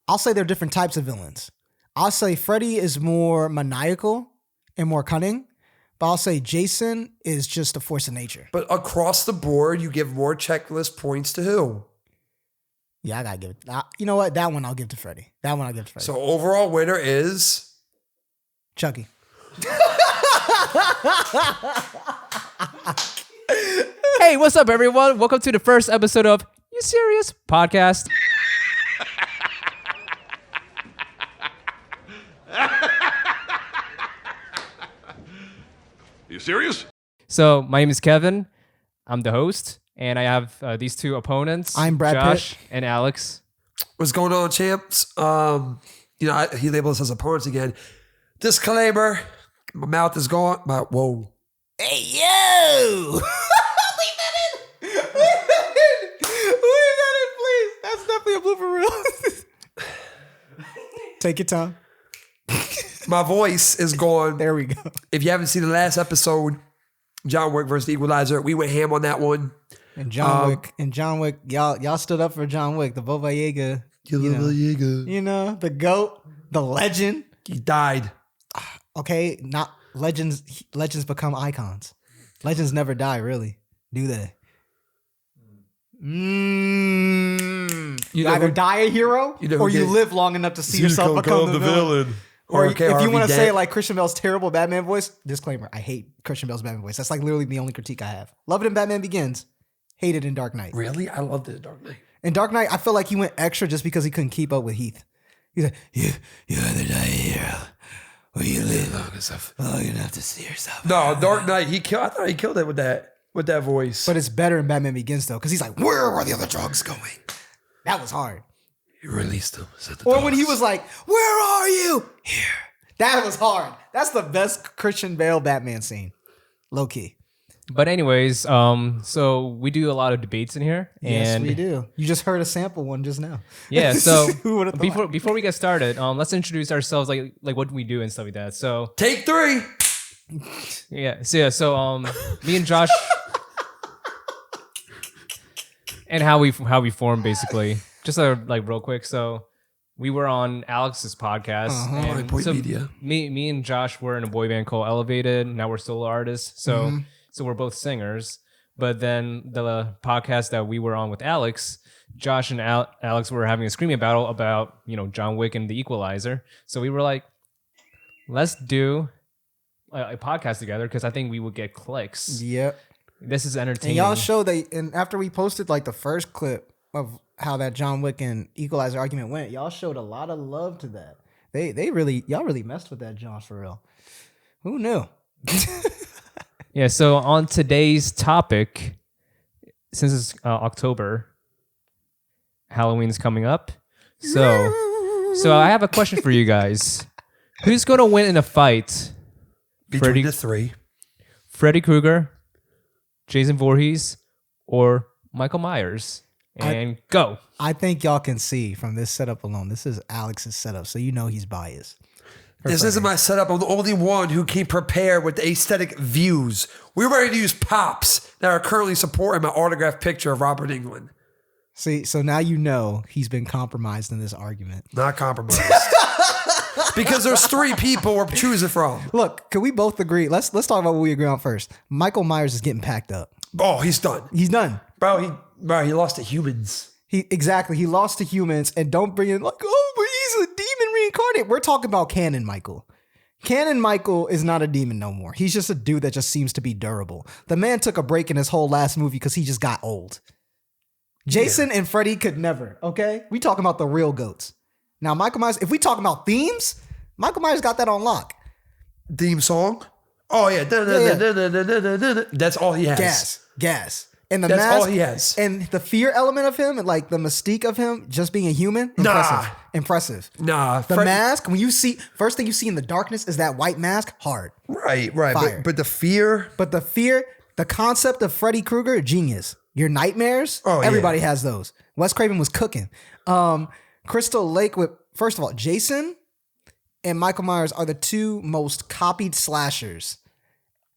I'll say they're different types of villains. I'll say Freddy is more maniacal and more cunning, but I'll say Jason is just a force of nature. But across the board, you give more checklist points to who? Yeah, I gotta give it. You know what? That one I'll give to Freddy. So overall winner is Chucky. Hey, what's up, everyone? Welcome to the first episode of You Serious Podcast. You serious? So, my name is Kevin. I'm the host, and I have these two opponents. I'm Brad Josh Pitt. and Alex. what's going on, champs? He labels us as opponents again. Disclaimer: my mouth is gone. Whoa. Hey, yo! Leave that in! Leave that in, please. That's definitely a blooper reel. Take your time. My voice is gone. There we go. If you haven't seen the last episode, John Wick versus the Equalizer, we went ham on that one. And John Wick, y'all stood up for John Wick, the Baba Yaga. You know, the GOAT, the legend. He died. Okay, not legends. Legends become icons. Legends never die, really, do they? You either die a hero or you live long enough to see yourself become the villain. Or if you want to say it like Christian Bale's terrible Batman voice, disclaimer, I hate Christian Bale's Batman voice. That's like literally the only critique I have. Love it in Batman Begins. Hate it in Dark Knight. Really? I loved it in Dark Knight. In Dark Knight, I feel like he went extra just because he couldn't keep up with Heath. He's like, you either die a hero or you live long enough to see yourself. No, Dark Knight, I thought he killed it with that voice. But it's better in Batman Begins, though, because he's like, where are the other drugs going? That was hard. He released them. Or when he was like, where are you? Here. That was hard. That's the best Christian Bale Batman scene. Low key. But anyways, so we do a lot of debates in here. Yes, And we do. You just heard a sample one just now. Yeah, so Who would've thought? before we get started, let's introduce ourselves, like what we do and stuff like that. So Take 3. So me and Josh and how we formed basically. Just like real quick. So we were on Alex's podcast. And Point so Media. Me and Josh were in a boy band called Elevated. Now we're solo artists. So we're both singers. But then the podcast that we were on with Alex, Josh and Alex were having a screaming battle about, John Wick and the Equalizer. So we were like, let's do a podcast together because I think we would get clicks. Yep. This is entertaining. And y'all show and after we posted like the first clip of how that John Wick and Equalizer argument went, y'all showed a lot of love to that. Y'all really messed with that John for real. Who knew? Yeah, so on today's topic, since it's October, Halloween's coming up. So I have a question for you guys. Who's going to win in a fight? Between the 3. Freddy Krueger, Jason Voorhees, or Michael Myers? And go. I think y'all can see from this setup alone, this is Alex's setup, so you know he's biased. This isn't my setup. I'm the only one who came prepared with the aesthetic views. We're ready to use pops that are currently supporting my autographed picture of Robert Englund. See, so now you know he's been compromised in this argument. Not compromised. Because there's 3 people we're choosing from. Look, can we both agree? Let's talk about what we agree on first. Michael Myers is getting packed up. Oh, he's done. He's done. Bro, he lost to humans. He lost to humans, and don't bring in like, oh, but he's a demon reincarnate. We're talking about Canon Michael. Canon Michael is not a demon no more. He's just a dude that just seems to be durable. The man took a break in his whole last movie because he just got old. Jason and Freddy could never, okay? We talking about the real goats. Now, Michael Myers, if we talking about themes, Michael Myers got that on lock. Theme song? Oh, yeah. That's all he has. Gas. And the That's mask, all he has. And the fear element of him and like the mystique of him just being a human, impressive. Nah. The mask, when you see, first thing you see in the darkness is that white mask, hard. Right. Fire. But the fear. The concept of Freddy Krueger, genius. Your nightmares, everybody has those. Wes Craven was cooking. Crystal Lake first of all, Jason and Michael Myers are the 2 most copied slashers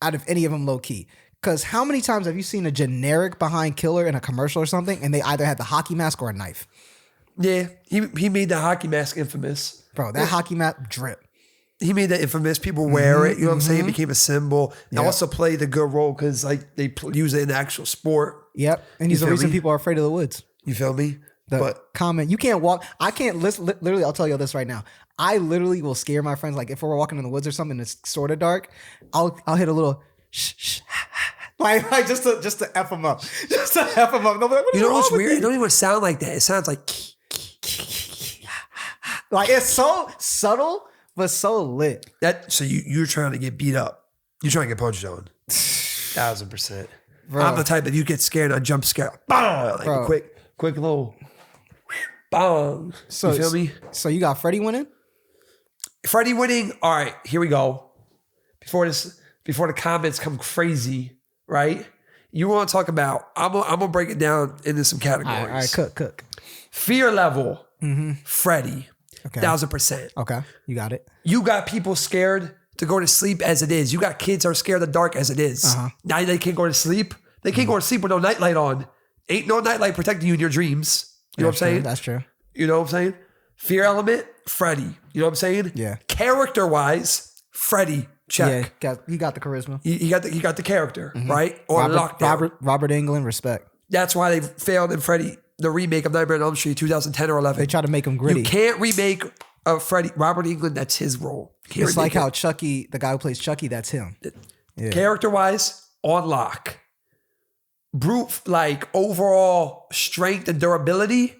out of any of them low key. Because how many times have you seen a generic behind killer in a commercial or something, and they either had the hockey mask or a knife? Yeah, he made the hockey mask infamous. Bro, that hockey mask drip. He made that infamous. People wear it. You know what I'm saying? It became a symbol. And Yep. also played the good role because like they use it in the actual sport. Yep. And he's the feel reason me? people are afraid of the woods. You feel me? The comment, you can't walk. I can't listen. Literally, I'll tell you this right now. I literally will scare my friends. Like if we're walking in the woods or something, and it's sort of dark. I'll hit a little shh, shh, like just to f them up, just to f them up. They'll be like, You know what's wrong with weird? It you? don't even sound like that. It sounds like Like it's so subtle, but so lit. that. So you're trying to get beat up. You're trying to get punched on. 1000%. Bro. I'm the type that you get scared, I jump scare. Bang! Like Bro. a quick little bang. So You feel me? So you got Freddie winning? Freddie winning. All right, here we go. Before the comments come crazy, right? You want to talk about? I'm gonna break it down into some categories. All right, cook. Fear level. Freddie. Okay. 1000%. Okay, you got it. You got people scared to go to sleep as it is. You got kids are scared of the dark as it is. Now they can't go to sleep. They can't go to sleep with no nightlight on. Ain't no nightlight protecting you in your dreams. You know what I'm saying? That's true. You know what I'm saying? Fear element, Freddie. You know what I'm saying? Yeah. Character wise, Freddie. Check. Yeah, he got the charisma. He got the character, right? On lockdown. Robert Englund, respect. That's why they failed in Freddie, the remake of Nightmare on Elm Street 2010 or 11. They try to make him gritty. You can't remake Freddie. Robert Englund, that's his role. Can't It's like remake how Chucky, the guy who plays Chucky, that's him. Yeah. Character wise, on lock. Brute, like overall strength and durability,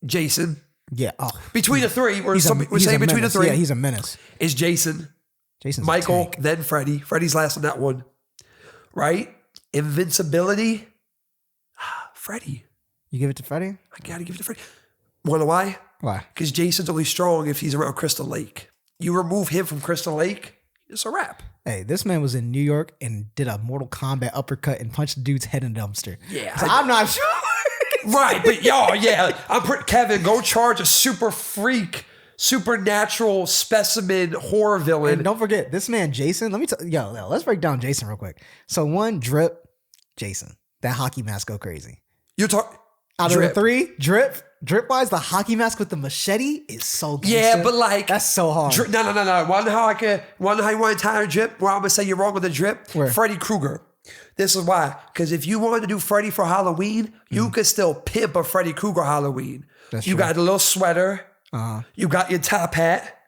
Jason. Yeah. Oh, Between the three, we're he's saying a between the menace. three, Yeah, he's a menace. is Jason. Jason's Michael, a tank. then Freddie. Freddie's last on that one. Right? Invincibility. Freddie. You give it to Freddie? I gotta give it to Freddie. Wanna know why? Why? Because Jason's only strong if he's around Crystal Lake. You remove him from Crystal Lake, it's a wrap. Hey, this man was in New York and did a Mortal Kombat uppercut and punched the dude's head in the dumpster. Yeah. So I'm not sure. Right, but Kevin, go charge a super freak, supernatural specimen horror villain. And don't forget, this man, Jason, let me tell yo, let's break down Jason real quick. So one, Drip, Jason. That hockey mask go crazy. You're talking Out of the three, Drip wise, the hockey mask with the machete is so gangster. Yeah, but like that's so hard. No. Wonder how you want to tie a drip? Well, I'm gonna say you're wrong with the drip. Where? Freddy Krueger. This is why. Because if you wanted to do Freddy for Halloween, you could still pimp a Freddy Krueger Halloween. That's you true. got a little sweater. You got your top hat.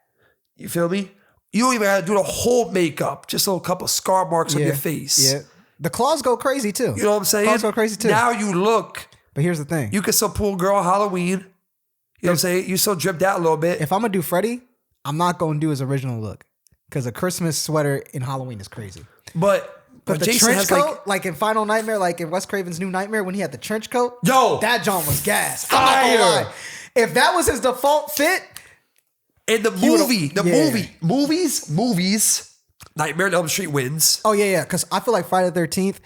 You feel me? You don't even have to do the whole makeup. Just a little couple scar marks on your face. Yeah. The claws go crazy too. You know what I'm saying? Claws go crazy too. Now you look. But here's the thing. You can still pull girl Halloween. You know what I'm saying? You still dripped out a little bit. If I'm gonna do Freddy, I'm not gonna do his original look. Because a Christmas sweater in Halloween is crazy. But But the Jason trench has coat, like in Final Nightmare, like in Wes Craven's New Nightmare, when he had the trench coat, Yo! that John was gas. I'm not gonna Fire! lie. If that was his default fit, in the would've- movies, Nightmare on Elm Street wins. oh yeah. Because I feel like Friday the 13th,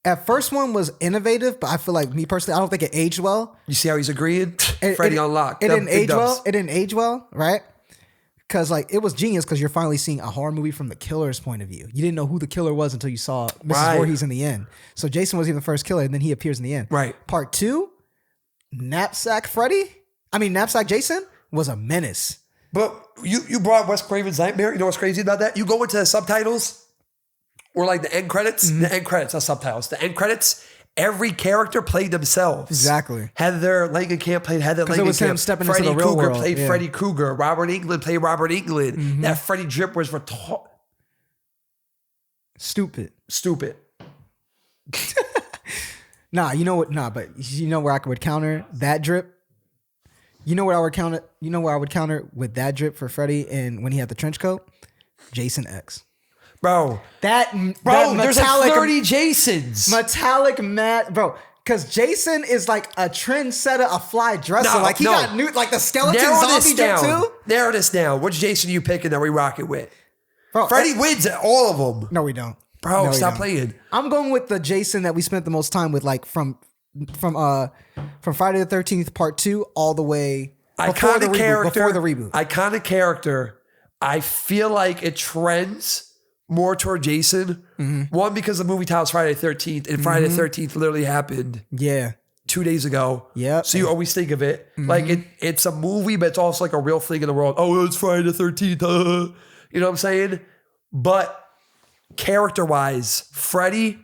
at first one was innovative, but I feel like me personally, I don't think it aged well. You see how he's agreeing? It- Freddy it- unlocked. It didn't Big age dubs. well. It didn't age well, right? Because like it was genius because you're finally seeing a horror movie from the killer's point of view. You didn't know who the killer was until you saw Mrs. Right. Voorhees in the end. So Jason was even the first killer, and then he appears in the end. Right. Part 2, Knapsack Jason was a menace. But you brought Wes Craven's Nightmare. You know what's crazy about that? You go into the subtitles or like the end credits. Mm-hmm. The end credits, not subtitles. The end credits, every character played themselves. Exactly. Heather Langenkamp played Heather Langenkamp. it was him stepping into Freddy the real Krueger world, played yeah. Freddy Krueger. Robert Englund played Robert Englund. Mm-hmm. That Freddy drip was Stupid. stupid. Nah, you know what? Nah, but you know where I would counter that drip? You know where I would counter? You know where I would counter with that drip for Freddy and when he had the trench coat? Jason X. Bro, That there's like 30 Jasons. metallic matte, bro. Because Jason is like a trendsetter, a fly dresser. No, like he no. got new, like the skeleton Narrow zombie this drip down. too. Narrow this down. Which Jason you picking that we rock it with? Bro, Freddy wins at all of them. No, we don't. Bro, No, we stop don't. playing. I'm going with the Jason that we spent the most time with, like from Friday the 13th Part 2 all the way before the Iconic reboot. character. Before the reboot. Iconic character. I feel like it trends more toward Jason. One, because the movie title's Friday the 13th, and Friday the 13th literally happened Yeah. 2 days ago. Yep. So you always think of it like it's a movie, but it's also like a real thing in the world. Oh, it's Friday the 13th. You know what I'm saying? But character-wise, Freddy,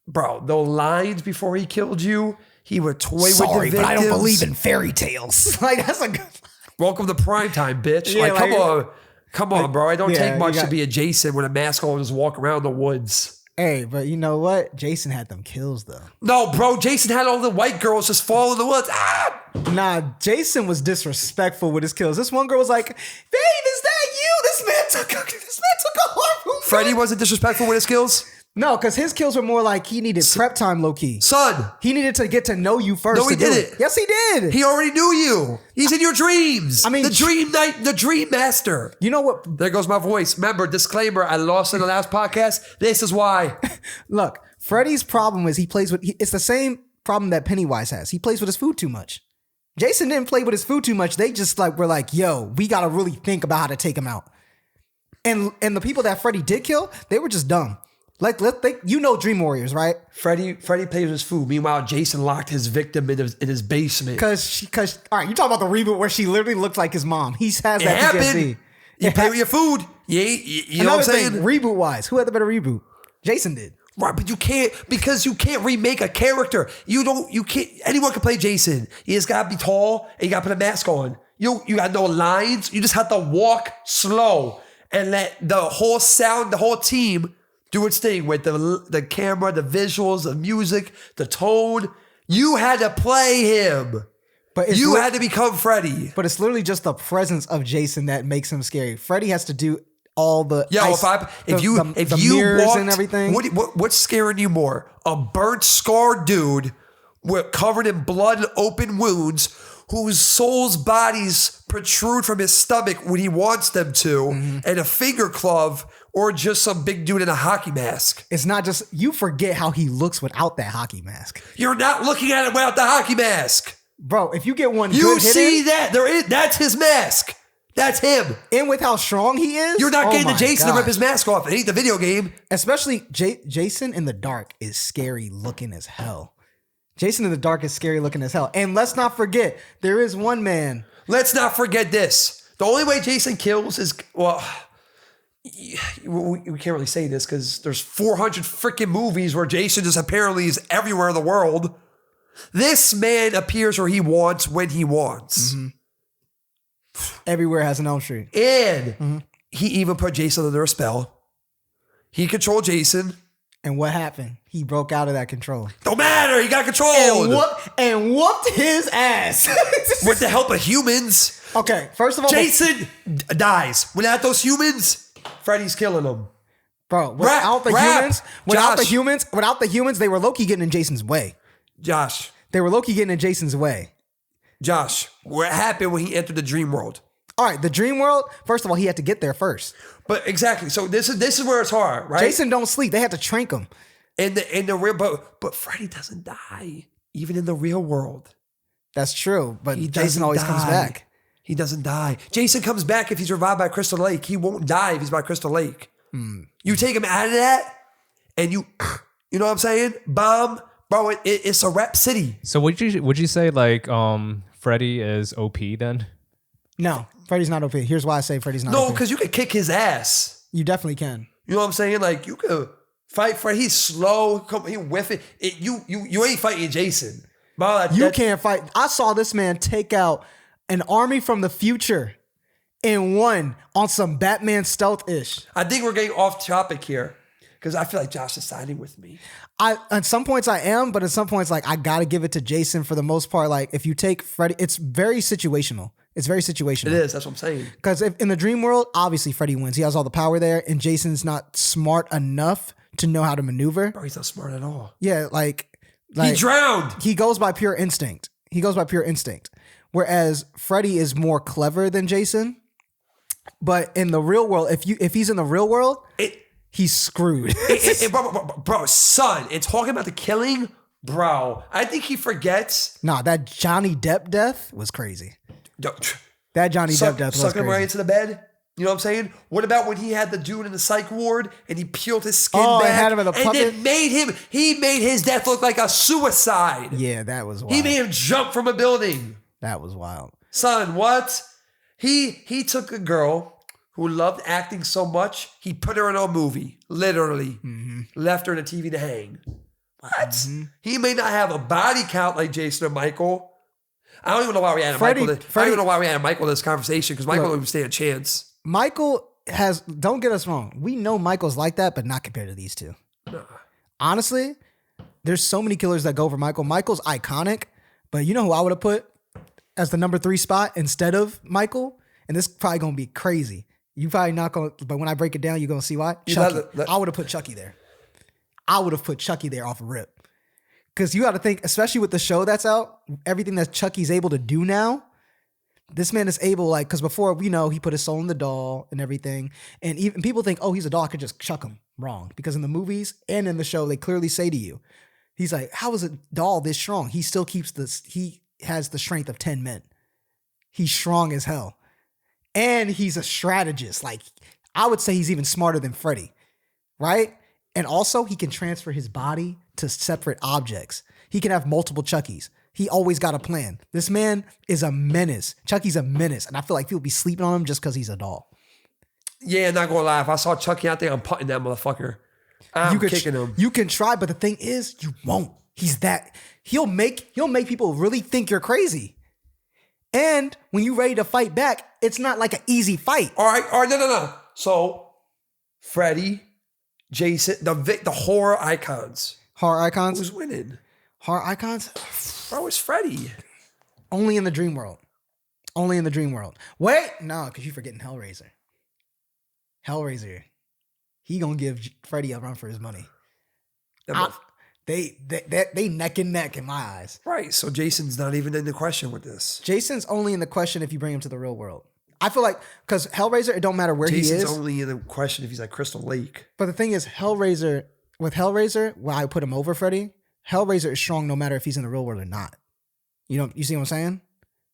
bro, the lines before he killed you, he would toy with the Sorry, victims. but I don't believe in fairy tales. Like, that's a good. Welcome to primetime, bitch. Yeah, like, come on, bro. It don't yeah, take much you to got- be a Jason with a mask on and just walk around the woods. Hey, but you know what? Jason had them kills though. No, bro. Jason had all the white girls just fall in the woods. Ah! Nah, Jason was disrespectful with his kills. This one girl was like, "Babe, is that you?" This man took a harpoon. Freddy wasn't disrespectful with his skills. No, because his kills were more like he needed prep time, low key. Son, He needed to get to know you first. No, he to do didn't. Yes, he did. he already knew you. He's in your dreams. I mean, the dream night, the dream master. You know what? There goes my voice. Remember, disclaimer, I lost in the last podcast. This is why. Look, Freddy's problem is he plays with. It's the same problem that Pennywise has. He plays with his food too much. Jason didn't play with his food too much. They just like were like, "Yo, we gotta really think about how to take him out." And the people that Freddy did kill, they were just dumb. Like, you know, Dream Warriors, right? Freddy plays with his food. Meanwhile, Jason locked his victim in his basement. Because all right, you talk about the reboot where she literally looked like his mom. He has It that happened. PTSD. You play with your food. You know what I'm saying? Reboot wise, who had the better reboot? Jason did. Right, but you can't remake a character. You can't. Anyone can play Jason. You just gotta be tall and you gotta put a mask on. You got no lines. You just have to walk slow and let the whole sound, the whole team do its thing with the camera, the visuals, the music, the tone. You had to play him. But it's You had to become Freddy. But it's literally just the presence of Jason that makes him scary. Freddy has to do all the Yo, if you mirrors walked, and everything. what's scaring you more? A burnt, scarred dude covered in blood and open wounds, whose soul's bodies protrude from his stomach when he wants them to, and a finger glove, or just some big dude in a hockey mask? It's not just you forget how he looks without that hockey mask, You're not looking at it without the hockey mask. bro. If you get one, You good see hit that that's his mask. That's him. in with how strong he is, You're not oh getting the my Jason to rip gosh. his mask off. It ain't the video game. Especially Jason in the dark is scary looking as hell. Jason in the dark is scary looking as hell. And let's not forget, there is one man. Let's not forget this. The only way Jason kills is, well, we can't really say this because there's 400 freaking movies where Jason just apparently is everywhere in the world. This man appears where he wants when he wants. Everywhere has an Elm Street. And he even put Jason under a spell. He controlled Jason. And what happened? He broke out of that control. Don't matter. He got controlled. And whooped his ass. With the help of humans. Okay, first of all, Jason dies. Without those humans, Freddy's killing them. bro, without the humans, they were low-key getting in Jason's way. Josh, They were low-key getting in Jason's way. what happened when he entered the dream world? All right, the dream world, first of all, he had to get there first. But exactly. So this is where it's hard, right? Jason don't sleep. They had to trank him. in the real, but Freddy doesn't die even in the real world. That's true, but He Jason doesn't always die. comes back. He doesn't die. Jason comes back if he's revived by Crystal Lake. He won't die if he's by Crystal Lake. You take him out of that, and you know what I'm saying? Bomb, bro. It's a rap city. So would you say like Freddy is OP then? No, Freddy's not OP. Here's why I say Freddy's not No, OP. because you can kick his ass. You definitely can. You know what I'm saying? Like you could fight Freddy. He's slow. He whiff it. You ain't fighting Jason. Bro, You can't fight. I saw this man take out an army from the future in one on some Batman stealth-ish. I think we're getting off topic here because I feel like Josh is siding with me. At some points I am, but at some points, like, I gotta give it to Jason for the most part. Like, if you take Freddy, it's very situational. It's very situational. It is. That's what I'm saying. Because in the dream world, obviously Freddy wins. He has all the power there, and Jason's not smart enough to know how to maneuver. Bro, he's not smart at all. Yeah, like He drowned. he goes by pure instinct. Whereas Freddy is more clever than Jason. But in the real world, if he's in the real world, he's screwed. Bro, son, and talking about the killing, bro, I think he forgets. Nah, that Johnny Depp death was crazy. Yo, That Johnny Depp death was Sucking him right crazy. into the bed. You know what I'm saying? What about when he had the dude in the psych ward and he peeled his skin Oh, and back had him in a and puppet? then he made his death look like a suicide. Yeah, that was wild. He made him jump from a building. That was wild. Son, what? He took a girl who loved acting so much, he put her in a movie, literally. Left her in a TV to hang. What? He may not have a body count like Jason or Michael. I don't even know why we had Michael. I don't even know why we had Michael this conversation because Michael don't even stand a chance. Michael has, don't get us wrong. We know Michael's like that, but not compared to these two. Honestly, there's so many killers that go over Michael. Michael's iconic, but you know who I would have put as the number 3 spot instead of Michael? And this is probably going to be crazy. You probably not going to, but when I break it down, you're going to see why. Chucky. I would have put Chucky there. I would have put Chucky there off a rip. Because you got to think, especially with the show that's out, everything that Chucky's able to do now, this man is able, like, because before we know he put his soul in the doll and everything. And even people think, oh, he's a doll, I could just chuck him. Wrong. Because in the movies and in the show, they clearly say to you, he's like, how is a doll this strong? He still keeps this, he has the strength of 10 men. He's strong as hell. And he's a strategist. Like, I would say he's even smarter than Freddy. Right? And also, he can transfer his body to separate objects. He can have multiple Chuckies. He always got a plan. This man is a menace. Chucky's a menace. And I feel like people be sleeping on him just because he's a doll. Yeah, not gonna lie. If I saw Chucky out there, I'm putting that motherfucker. I'm kicking him. You can try, but the thing is, you won't. He's that. He'll make people really think you're crazy. And when you're ready to fight back, it's not like an easy fight. All right, no. So, Freddy, Jason, the horror icons. Horror icons? Who's winning? Horror icons? Bro, it's Freddy. Only in the dream world. Only in the dream world. Wait, no, because you're forgetting Hellraiser. Hellraiser. He gonna give Freddy a run for his money. They neck and neck in my eyes. Right, so Jason's not even in the question with this. Jason's only in the question if you bring him to the real world. I feel like, because Hellraiser, it don't matter where he is. Jason's only in the question if he's like Crystal Lake. But the thing is, with Hellraiser, why I put him over Freddy, Hellraiser is strong no matter if he's in the real world or not. You see what I'm saying?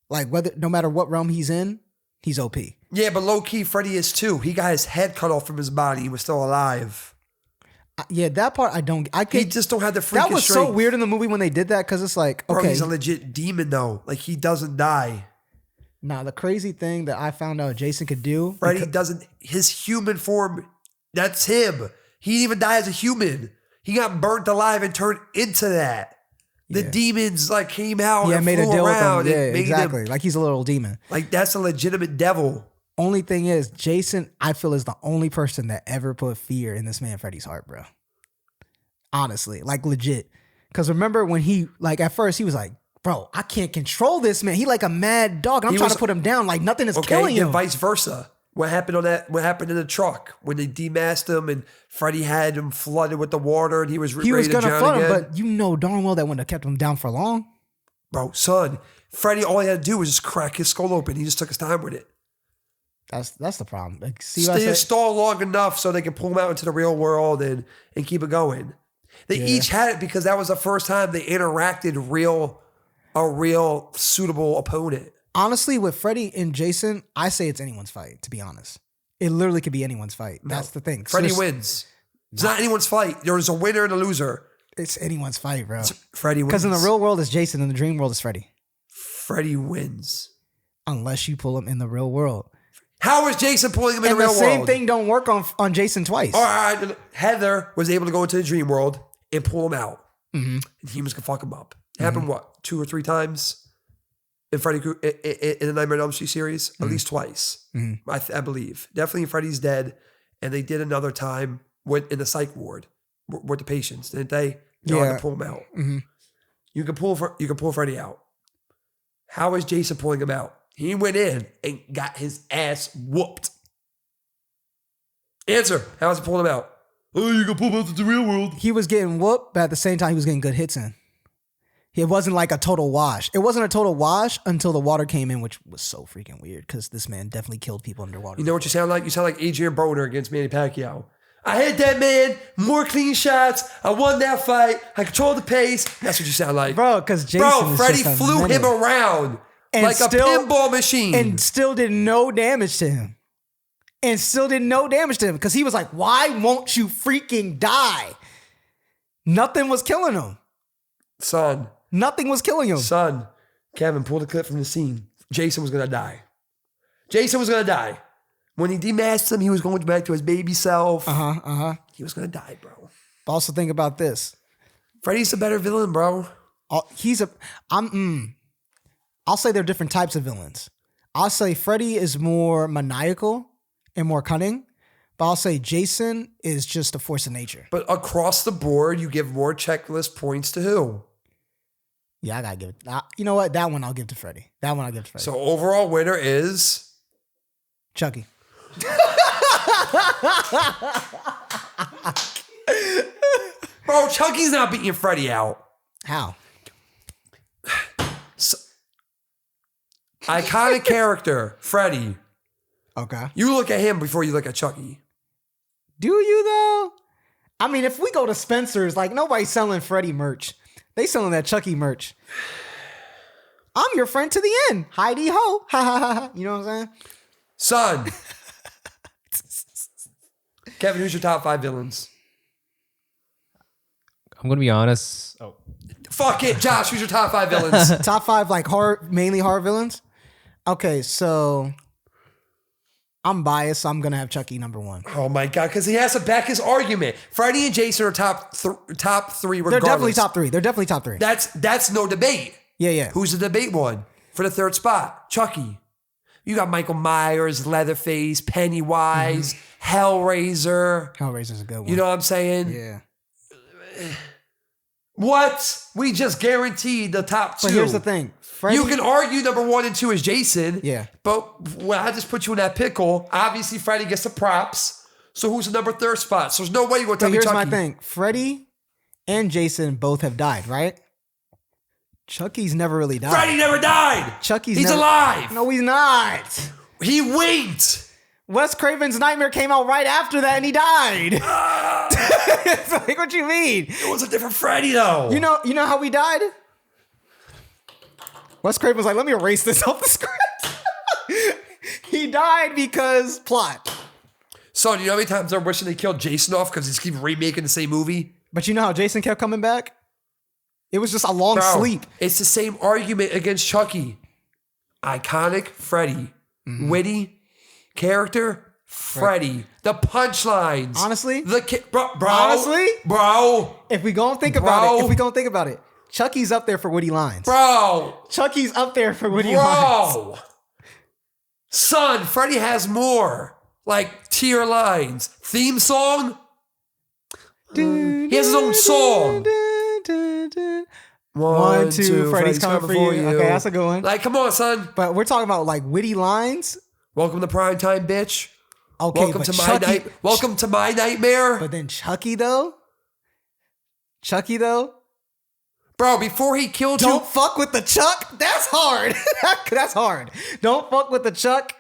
Like, no matter what realm he's in, he's OP. Yeah, but low key, Freddy is too. He got his head cut off from his body. He was still alive. Yeah, that part he just don't have the freaking That was strength. so weird in the movie when they did that, because it's like, okay. Bro, he's a legit demon though. Like, he doesn't die. Nah, the crazy thing that I found out Jason could do. Freddy doesn't, his human form, that's him. He didn't even die as a human. He got burnt alive and turned into that. The demons like came out and made flew a deal around. with him. Yeah, and made exactly. him, Like he's a little demon. like that's a legitimate devil. Only thing is, Jason, I feel, is the only person that ever put fear in this man Freddy's heart, bro. Honestly, like legit. Because remember when he, like at first he was like, bro, I can't control this man. He like a mad dog. And I'm trying to put him down. Like nothing is killing him. Vice versa. What happened what happened in the truck when they demasked him and Freddy had him flooded with the water and he was ready to drown flood him, again? but you know darn well that wouldn't have kept him down for long. Bro, son, Freddy, all he had to do was just crack his skull open. He just took his time with it. That's the problem. Like, see what I Stay said? stall long enough so they can pull him out into the real world and keep it going. They each had it because that was the first time they interacted a real suitable opponent. Honestly, with Freddy and Jason, I say it's anyone's fight, to be honest. It literally could be anyone's fight. That's the thing. Freddy wins. It's not anyone's fight. There's a winner and a loser. It's anyone's fight, bro. Freddy wins. Because in the real world, it's Jason. In the dream world, it's Freddy. Freddy wins. Unless you pull him in the real world. How is Jason pulling him in the real world? And the same thing don't work on Jason twice. All right. Heather was able to go into the dream world and pull him out. Mm-hmm. And humans can fuck him up. It happened, what, 2 or 3 times? In the Nightmare on Elm Street series, at least twice, I believe. Definitely Freddy's Dead, and they did another time in the psych ward with the patients, didn't they? You had to pull him out. Mm-hmm. You can pull Freddy out. How is Jason pulling him out? He went in and got his ass whooped. Answer. How is he pulling him out? Oh, you can pull him out to the real world. He was getting whooped, but at the same time, he was getting good hits in. It wasn't like a total wash. It wasn't a total wash until the water came in, which was so freaking weird because this man definitely killed people underwater. You know what you sound like? You sound like Adrian Broner against Manny Pacquiao. I hit that man, more clean shots. I won that fight. I controlled the pace. That's what you sound like. Bro, because Jason Freddy flew him around and like a pinball machine. And still did no damage to him. and still did no damage to him because he was like, why won't you freaking die? Nothing was killing him. Son, Nothing was killing him. Kevin, pull the clip from the scene. Jason was going to die. Jason was going to die. When he demasked him, he was going back to his baby self. He was going to die, bro. Also think about this. Freddy's a better villain, bro. I'll say they're different types of villains. I'll say Freddy is more maniacal and more cunning, but I'll say Jason is just a force of nature. But across the board, you give more checklist points to who? Yeah, I gotta give it. You know what? That one I'll give to Freddy. So overall winner is Chucky. Bro, Chucky's not beating Freddy out. How? Iconic character, Freddy. Okay. You look at him before you look at Chucky. Do you though? I mean, if we go to Spencer's, like nobody's selling Freddy merch. They selling that Chucky merch. I'm your friend to the end. Heidi ho. Ha ha ha. You know what I'm saying? Son. Kevin, who's your top 5 villains? I'm gonna be honest. Oh, Fuck it. Josh, who's your top 5 villains? Top 5 like horror, mainly horror villains. Okay, so I'm biased. So I'm gonna have Chucky number 1. Oh my God, because he has to back his argument. Freddy and Jason are top 3 regardless. They're definitely top 3. They're definitely top 3. That's no debate. Yeah. Who's the debate one for the 3rd spot? Chucky. You got Michael Myers, Leatherface, Pennywise, Hellraiser. Hellraiser's a good one. You know what I'm saying? Yeah. What? We just guaranteed the top 2. But here's the thing. Freddy, You can argue number 1 and 2 is Jason. Yeah. But when I just put you in that pickle, obviously Freddy gets the props. So who's the number 3rd spot? So there's no way you're going to tell me here's Chucky. my thing. Freddy and Jason both have died, right? Chucky's never really died. Freddy never died. He's alive. No, he's not. He winked. Wes Craven's Nightmare came out right after that and he died. It's like, what you mean? It was a different Freddy though. You know how we died? Wes Craven was like, let me erase this off the script. He died because plot. Son, you know how many times they're wishing they killed Jason off because they keep remaking the same movie? But you know how Jason kept coming back? It was just a long Bro, sleep. It's the same argument against Chucky. Iconic Freddy. Witty character Freddy. The punchlines. Honestly? Bro. Honestly? Bro. If we go and think about it, Chucky's up there for witty lines. Bro. Chucky's up there for witty lines. Bro. Son, Freddy has more. Like tier lines. Theme song? He has his own song. 1, 2, Freddy's coming for you. Okay, that's a good one. Like, come on, son. But we're talking about like witty lines. Welcome to prime time, bitch. Okay, Welcome but to Chucky, my night. Welcome to my nightmare. But then Chucky though, Bro, before he killed don't you. fuck with the Chuck. That's hard. That's hard. Don't fuck with the Chuck.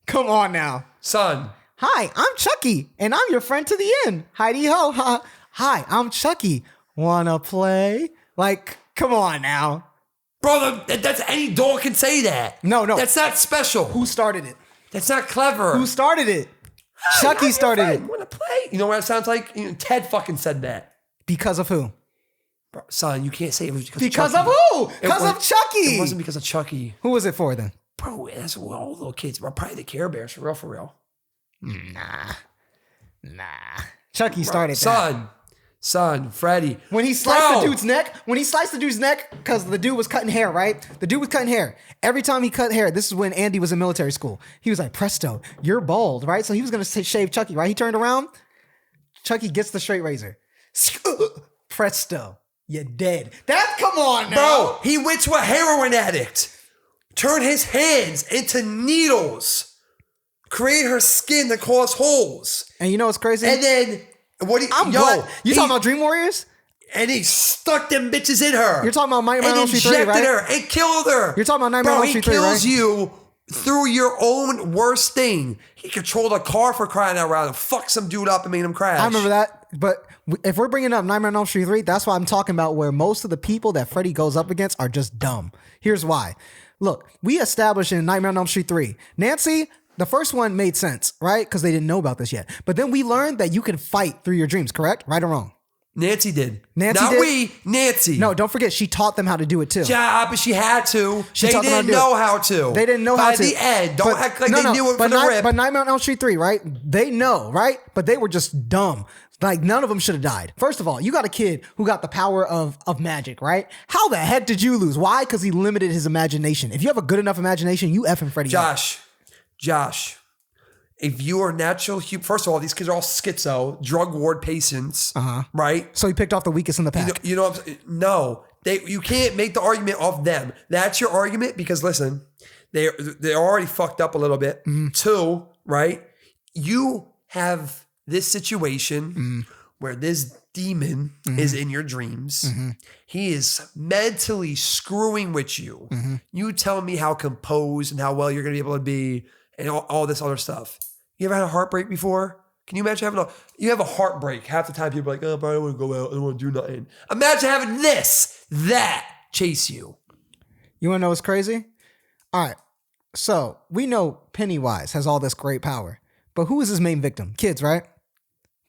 Come on now. Son. Hi, I'm Chucky, and I'm your friend to the end. Heidi ho. Ha. Hi, I'm Chucky. Wanna play? Like, come on now. Bro, that's any dog can say that. No. That's not special. Who started it? That's not clever. Who started it? Chucky started it. Want to play? You know what it sounds like? Ted fucking said that. Because of who? Bro, son, you can't say it was Because of of who? It Because of Chucky. It wasn't because of Chucky. Who was it for then? Bro, that's what all little kids. Bro, probably the Care Bears, for real. Nah. Chucky started that. Son, Freddy. When he sliced the dude's neck, because the dude was cutting hair, right? The dude was cutting hair. Every time he cut hair, this is when Andy was in military school. He was like, presto, you're bald, right? So he was going to shave Chucky, right? He turned around. Chucky gets the straight razor. Presto, you're dead. Come on now. Bro, he went to a heroin addict. Turned his hands into needles. Create her skin to cause holes. And you know what's crazy? And then... You talking about Dream Warriors? And he stuck them bitches in her. You're talking about Nightmare on Elm Street 3, right? And injected her and killed her. You're talking about Nightmare on Elm Street 3, right? Bro, he kills you through your own worst thing. He controlled a car for crying out loud and fucked some dude up and made him crash. I remember that. But if we're bringing up Nightmare on Elm Street 3, that's why I'm talking about where most of the people that Freddy goes up against are just dumb. Here's why. Look, we established in Nightmare on Elm Street 3, Nancy, The first one made sense, right? Because they didn't know about this yet. But then we learned that you can fight through your dreams, correct? Right or wrong? Nancy did. Nancy Not did? we, Nancy. No, don't forget, she taught them how to do it too. Yeah, but she had to. They taught them how didn't to do know it. how to. They didn't know how to. By the end, don't But- act like no, they knew it but from the rip. But Nightmare on Elm Street 3, right? They know, right? But they were just dumb. Like, none of them should have died. First of all, you got a kid who got the power of magic, right? How the heck did you lose? Why? Because he limited his imagination. If you have a good enough imagination, you effing Freddy. Josh, if you are natural, first of all, these kids are all schizo, drug ward patients, right? So he picked off the weakest in the pack. You know what I'm saying? No, you can't make the argument off them. That's your argument because listen, they're already fucked up a little bit. Two, right? You have this situation where this demon is in your dreams. He is mentally screwing with you. You tell me how composed and how well you're going to be able to be and all this other stuff. You ever had a heartbreak before? Can you imagine you have a heartbreak? Half the time people are like, oh, bro, I don't want to go out. I don't want to do nothing. Imagine having that chase you. You want to know what's crazy? All right. So we know Pennywise has all this great power, but who is his main victim? Kids, right?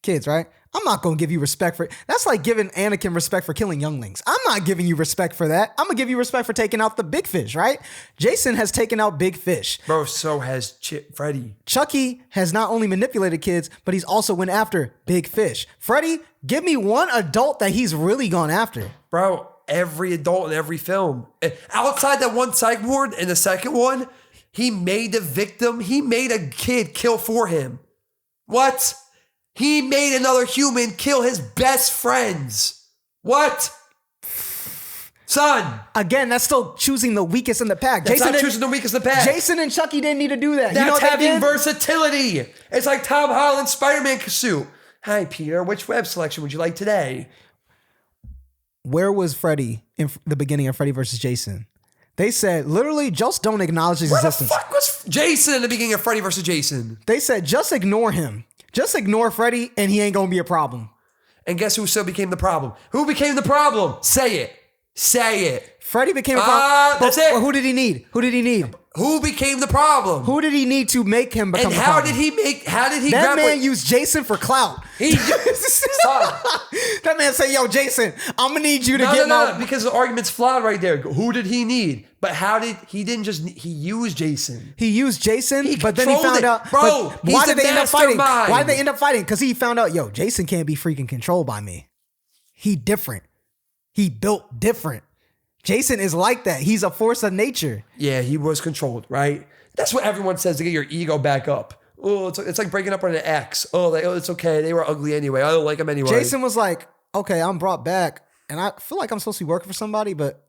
Kids, right? I'm not going to give you respect for it. That's like giving Anakin respect for killing younglings. I'm not giving you respect for that. I'm going to give you respect for taking out the big fish, right? Jason has taken out big fish. Bro, so has Freddy. Chucky has not only manipulated kids, but he's also went after big fish. Freddy, give me one adult that he's really gone after. Bro, every adult in every film. Outside that one psych ward in the second one, he made the victim, he made a kid kill for him. What? He made another human kill his best friends. What? Son. Again, that's still choosing the weakest in the pack. That's not choosing the weakest in the pack. Jason and Chucky didn't need to do that. That's you know what they having did? versatility. It's like Tom Holland's Spider-Man suit. Hi, Peter. Which web selection would you like today? Where was Freddy in the beginning of Freddy versus Jason? They said, literally, just don't acknowledge his Where the existence. fuck was Jason in the beginning of Freddy versus Jason? They said, just ignore him. Just ignore Freddy and he ain't going to be a problem. And guess who still became the problem? Who became the problem? Say it. Say it. Freddy became a problem. That's it. But who did he need? Who did he need? Who became the problem? Who did he need to make him become And the how problem? did he That grab man what- used Jason for clout. He Son. That man said, yo, Jason, I'm going to need you to No, get no, my... no, because the argument's flawed right there. Who did he need? But he used Jason. He used Jason, He but then he controlled found it. out... Bro, but why he's did the they end up fighting? mastermind. Why did they end up fighting? Because he found out, yo, Jason can't be freaking controlled by me. He different. He built different. Jason is like that. He's a force of nature. Yeah, he was controlled, right? That's what everyone says to get your ego back up. Oh, it's like breaking up with an ex. Oh, it's okay. They were ugly anyway. I don't like them anyway. Jason was like, okay, I'm brought back, and I feel like I'm supposed to be working for somebody, but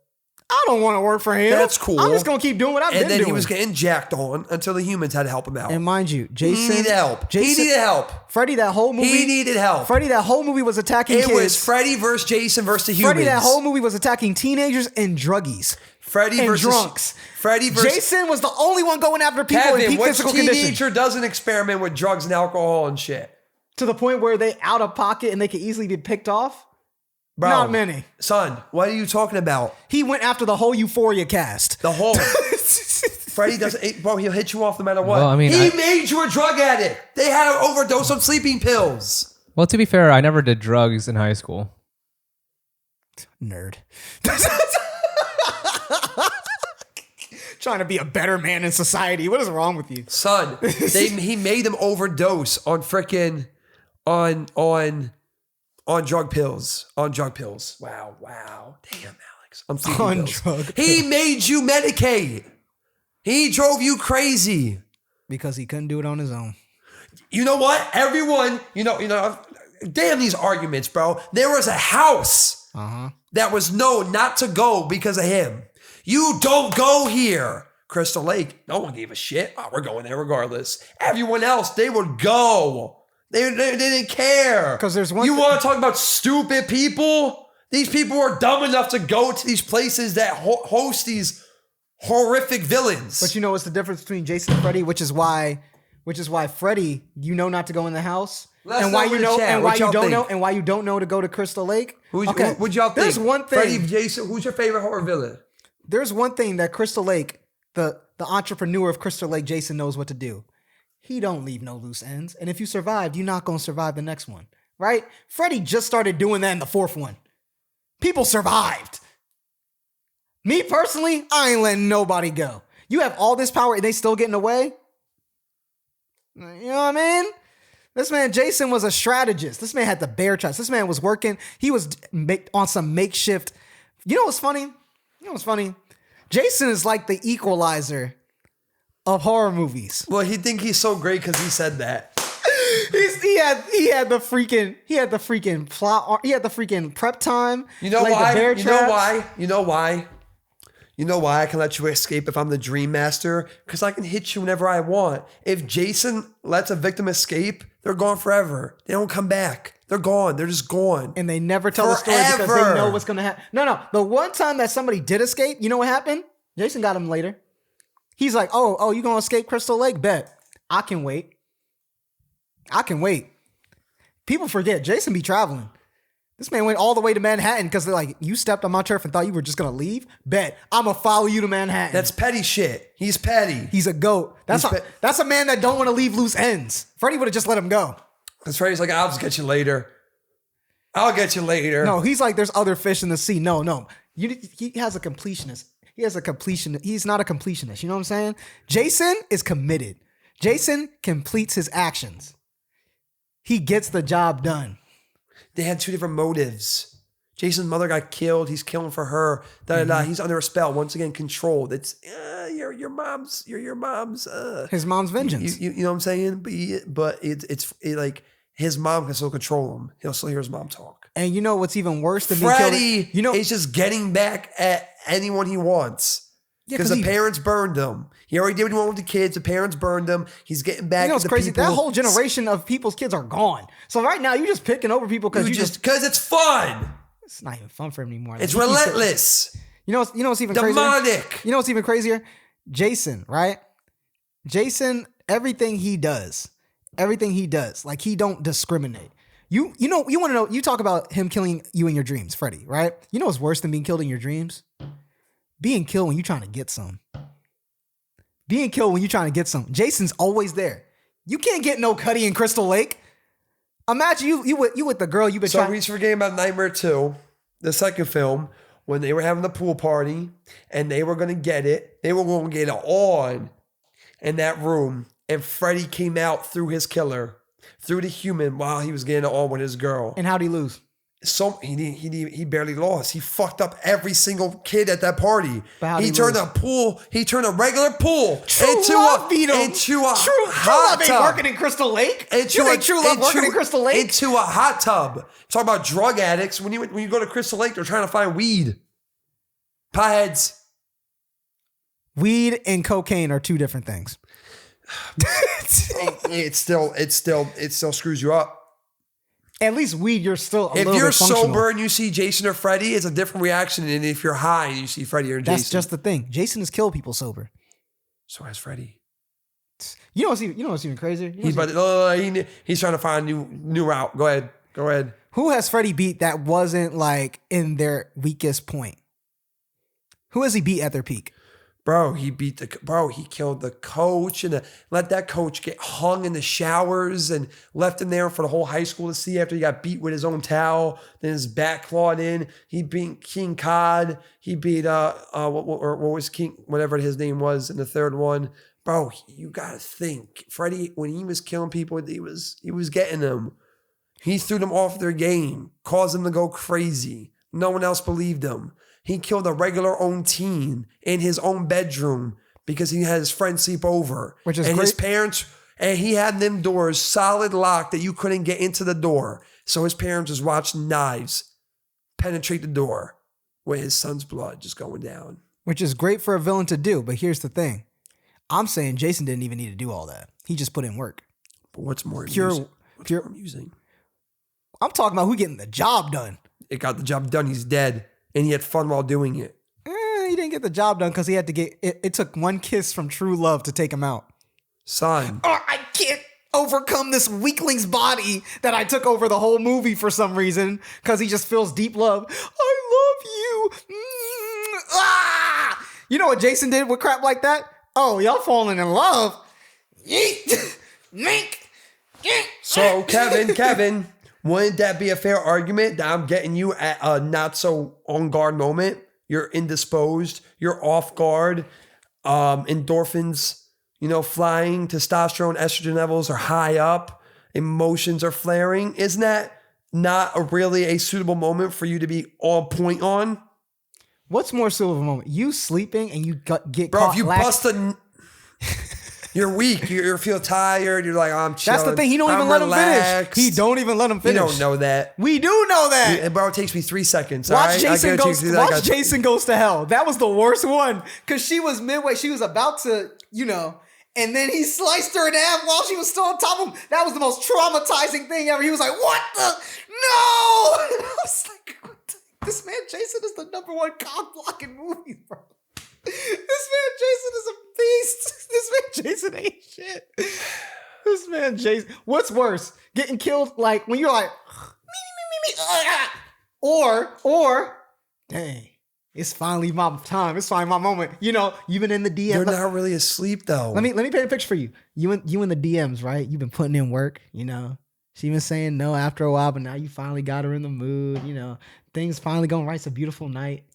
I don't want to work for him. That's cool. I'm just going to keep doing what I've been And then doing. he was getting jacked on until the humans had to help him out. And mind you, Jason... He needed help. Jason, He needed help. Freddy, that whole movie... He needed help. Freddy, that whole movie was attacking It kids. was Freddy versus Jason versus the humans. Freddy, that whole movie was attacking teenagers and druggies. Freddy and versus drunks. Freddy versus Jason was the only one going after people in Kevin. peak Which physical condition. teenager doesn't experiment with drugs and alcohol and shit? To the point where they out of pocket and they could easily be picked off? Bro, Not many. Son, what are you talking about? He went after the whole Euphoria cast. The whole Freddy doesn't. Bro, he'll hit you off no matter what. Well, I mean, he I- made you a drug addict. They had an overdose on sleeping pills. Well, to be fair, I never did drugs in high school. Nerd. Trying to be a better man in society. What is wrong with you? Son, he made them overdose on frickin' on drug pills. On drug pills. Wow. Damn, Alex. I'm sleeping On pills. drug He made you medicate. He drove you crazy. Because he couldn't do it on his own. You know what? Everyone, damn these arguments, bro. There was a house that was known not to go because of him. You don't go here. Crystal Lake, no one gave a shit. Oh, we're going there regardless. Everyone else, they would go. They didn't care. 'Cause there's one You thi- want to talk about stupid people? These people are dumb enough to go to these places that host these horrific villains. But you know what's the difference between Jason and Freddy, which is why Freddy, you know not to go in the house, Let us and why know you in the know, chat and what why you y'all don't think. know, and why you don't know to go to Crystal Lake. Who'd y'all think? There's one thing. Freddy, Jason, who's your favorite horror villain? There's one thing that Crystal Lake, the entrepreneur of Crystal Lake, Jason knows what to do. he don't leave no loose ends. And if you survived, you're not going to survive the next one, right? Freddy just started doing that in the fourth one. People survived. Me personally, I ain't letting nobody go. You have all this power and they still getting away? You know what I mean? This man, Jason, was a strategist. This man had the bear traps. This man was working. He was on some makeshift. You know what's funny? Jason is like the equalizer of horror movies. Well, he think he's so great because he said that. He had the freaking plot. He had the freaking prep time. You know like why? The bear You traps. know why? You know why? You know why I can let you escape if I'm the Dream Master? Because I can hit you whenever I want. If Jason lets a victim escape, they're gone forever. They don't come back. They're gone. They're just gone. And they never tell the story because they know what's going to happen. No. The one time that somebody did escape, you know what happened? Jason got him later. He's like, oh, you going to escape Crystal Lake? Bet. I can wait. People forget. Jason be traveling. This man went all the way to Manhattan because they're like, you stepped on my turf and thought you were just going to leave? Bet. I'm going to follow you to Manhattan. That's petty shit. He's petty. He's a goat. That's a man that don't want to leave loose ends. Freddy would have just let him go. That's right. He's like, I'll just get you later. I'll get you later. No, he's like, there's other fish in the sea. No. He has a completionist. He's not a completionist. You know what I'm saying? Jason is committed. Jason completes his actions. He gets the job done. They had two different motives. Jason's mother got killed. He's killing for her. He's under a spell. Once again, controlled. It's your mom's. His mom's vengeance. You know what I'm saying? But it's like his mom can still control him. He'll still hear his mom talk. And you know what's even worse than Freddy? Being killed? He's just getting back at anyone he wants. Because the parents burned him. He already did what he wanted with the kids. The parents burned him. He's getting back at the crazy? people. That whole generation of people's kids are gone. So right now, you're just picking over people because because it's fun. It's not even fun for him anymore. It's relentless. You know what's even demonic. Crazier? You know what's even crazier? Jason, right? Jason, everything he does, like he don't discriminate. You want to know? You talk about him killing you in your dreams, Freddy, right? You know what's worse than being killed in your dreams? Being killed when you're trying to get some. Jason's always there. You can't get no Cuddy in Crystal Lake. Imagine you with the girl you've been trying. So we forget about Nightmare 2, the second film, when they were having the pool party and they were going to get it. They were going to get it on in that room. And Freddy came out through his killer, through the human while he was getting it on with his girl. And how'd he lose? So he barely lost. He fucked up every single kid at that party. He turned a regular pool into a hot tub. Ain't working in Crystal Lake. True Love working in Crystal Lake? Into a hot tub. Talk about drug addicts. When you go to Crystal Lake, they're trying to find weed. Potheads. Weed and cocaine are two different things. It still screws you up. At least weed, you're still if you're sober and you see Jason or Freddy, it's a different reaction than if you're high and you see Freddy or Jason. That's just the thing. Jason has killed people sober. So has Freddy. You know what's even crazier? He's trying to find a new route. Go ahead. Who has Freddy beat that wasn't like in their weakest point? Who has he beat at their peak? Bro, he killed the coach and let that coach get hung in the showers and left him there for the whole high school to see after he got beat with his own towel. Then his back clawed in. He beat King Cod. He beat what was King, whatever his name was in the third one. Bro, you gotta think. Freddy, when he was killing people, he was getting them. He threw them off their game, caused them to go crazy. No one else believed him. He killed a regular own teen in his own bedroom because he had his friends sleep over. Which is and great. His parents, and he had them doors solid locked that you couldn't get into the door. So his parents was watching knives penetrate the door with his son's blood just going down. Which is great for a villain to do, but here's the thing. I'm saying Jason didn't even need to do all that. He just put in work. But what's more pure amusing? I'm talking about who getting the job done. It got the job done. He's dead. And he had fun while doing it. He didn't get the job done because he had to get it took one kiss from True Love to take him out. Son. I can't overcome this weakling's body that I took over the whole movie for some reason because he just feels deep love. I love you. You know what Jason did with crap like that? Oh, y'all falling in love. Yeet. Mink. So Kevin, wouldn't that be a fair argument that I'm getting you at a not so on guard moment? You're indisposed, you're off guard, endorphins, flying, testosterone, estrogen levels are high up, emotions are flaring. Isn't that not really a suitable moment for you to be on point on? What's more suitable of a moment? You sleeping and you get Bro, caught if you lacking- bust a... You're weak. You feel tired. You're like, I'm chilling. That's the thing. He don't even let him finish. He don't even let him You finish. don't know that. We do know that. Bro, it takes me 3 seconds. Watch all right? Jason I goes. guarantee you that. Watch Jason goes to hell. That was the worst one because she was midway. She was about to, and then he sliced her in half while she was still on top of him. That was the most traumatizing thing ever. He was like, "What the? No!" And I was like, what the, "This man Jason is the #1 cock blocking movie, bro." This man Jason is a beast. This man Jason ain't shit. This man Jason. What's worse, getting killed like when you're like, or, dang, it's finally my time. It's finally my moment. You've been in the DM. You're not really asleep though. Let me paint a picture for you. You in the DMs, right? You've been putting in work. She been saying no after a while, but now you finally got her in the mood. Things finally going right. It's a beautiful night.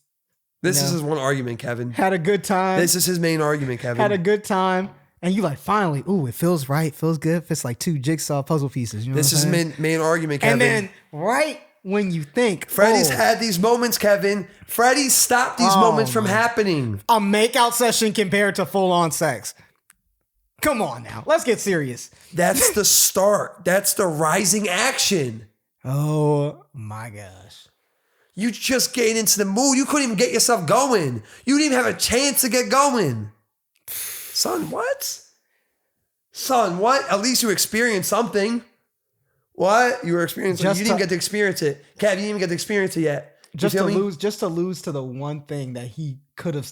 This is his one argument, Kevin. Had a good time. This is his main argument, Kevin. Had a good time. And you like, finally, ooh, it feels right. Feels good. It's like 2 jigsaw puzzle pieces. This is his main argument, Kevin. And then right when you think, Freddie's had these moments, Kevin. Freddie stopped these moments from happening. A makeout session compared to full on sex. Come on now. Let's get serious. That's the start. That's the rising action. Oh my gosh. You just getting into the mood. You couldn't even get yourself going. You didn't even have a chance to get going. Son, what? Son, what? At least you experienced something. What? You were experiencing. You didn't get to experience it. Kev, you didn't even get to experience it yet. Just to lose to the one thing that he could have.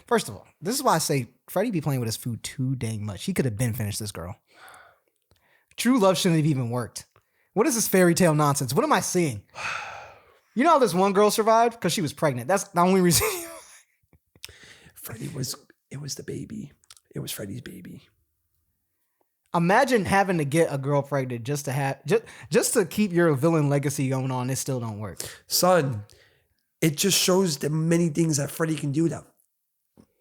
First of all, this is why I say Freddie be playing with his food too dang much. He could have been finished this girl. True love shouldn't have even worked. What is this fairy tale nonsense? What am I seeing? You know how this one girl survived? Because she was pregnant. That's the only reason. It was the baby. It was Freddie's baby. Imagine having to get a girl pregnant just to keep your villain legacy going on. It still don't work. Son, it just shows the many things that Freddie can do that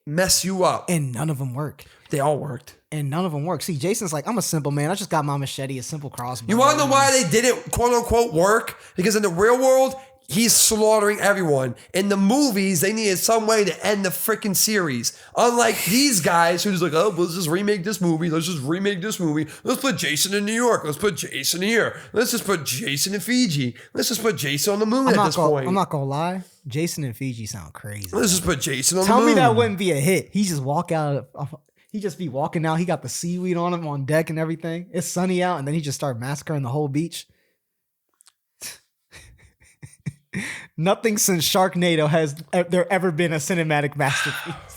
mess you up. And none of them work. They all worked. And none of them work. See, Jason's like, I'm a simple man. I just got my machete, a simple crossbow. You want to know why they didn't quote unquote work? Because in the real world, he's slaughtering everyone. In the movies, they needed some way to end the freaking series. Unlike these guys who just like, oh, let's just remake this movie. Let's just remake this movie. Let's put Jason in New York. Let's put Jason here. Let's just put Jason in Fiji. Let's just put Jason on the moon at this point. I'm not going to lie. Jason and Fiji sound crazy. Let's just put Jason on the Tell moon. me that wouldn't be a hit. He just walk out of... He just be walking out. He got the seaweed on him on deck and everything. It's sunny out, and then he just start massacring the whole beach. Nothing since Sharknado has there ever been a cinematic masterpiece.